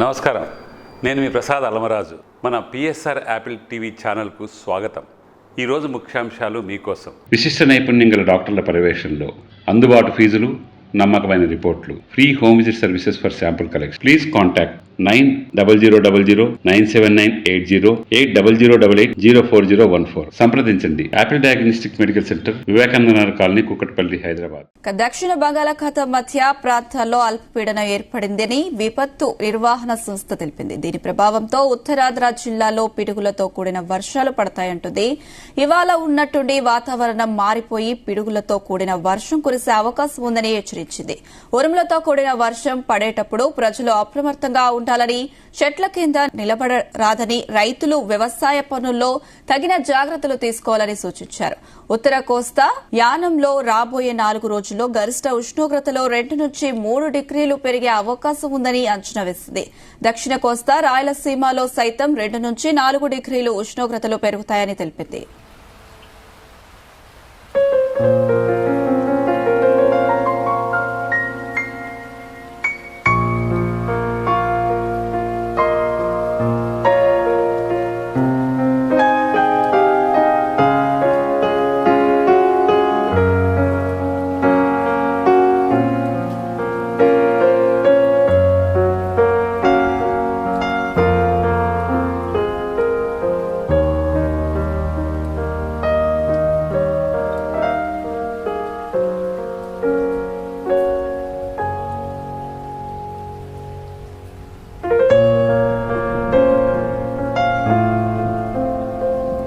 నమస్కారం, నేను మీ ప్రసాద్ అలమరాజు. మన పిఎస్ఆర్ యాపిల్ టీవీ ఛానల్కు స్వాగతం. ఈరోజు ముఖ్యాంశాలు మీకోసం. విశిష్ట నైపుణ్యం గల డాక్టర్ల పర్యవేక్షణలో అందుబాటు ఫీజులు, నమ్మకమైన రిపోర్ట్లు, free home visit services for sample collection. Please contact 9000 97980 8008804014. సంప్రదించండి. Apple diagnostic medical centre, Vivekananda Nagar colony, Kukatpally, Hyderabad. దక్షిణ బంగాళాఖాతం మధ్య ప్రాంతాల్లో అల్పపీడనం ఏర్పడిందని విపత్తు నిర్వహణ సంస్థ తెలిపింది. దీని ప్రభావంతో ఉత్తరాంధ్ర జిల్లాలో పిడుగులతో కూడిన వర్షాలు పడతాయంటుంది. ఇవాళ ఉన్నట్టుండి వాతావరణం మారిపోయి పిడుగులతో కూడిన వర్షం కురిసే అవకాశం ఉందని హెచ్చరించింది. ఉరుములతో కూడిన వర్షం పడేటప్పుడు ప్రజలు అప్రమత్తంగా ఉండాలని, చెట్ల కింద నిలబడరాదని, రైతులు వ్యవసాయ పనుల్లో తగిన జాగ్రత్తలు తీసుకోవాలని సూచించారు. ఉత్తర కోస్తా యానంలో రాబోయే 4 రోజుల్లో గరిష్ట ఉష్ణోగ్రతలో 2 నుంచి 3 డిగ్రీలు పెరిగే అవకాశం ఉందని అంచనా వేసింది. దక్షిణ కోస్తా రాయలసీమలో సైతం 2 నుంచి 4 డిగ్రీలు ఉష్ణోగ్రతలు పెరుగుతాయని తెలిపింది.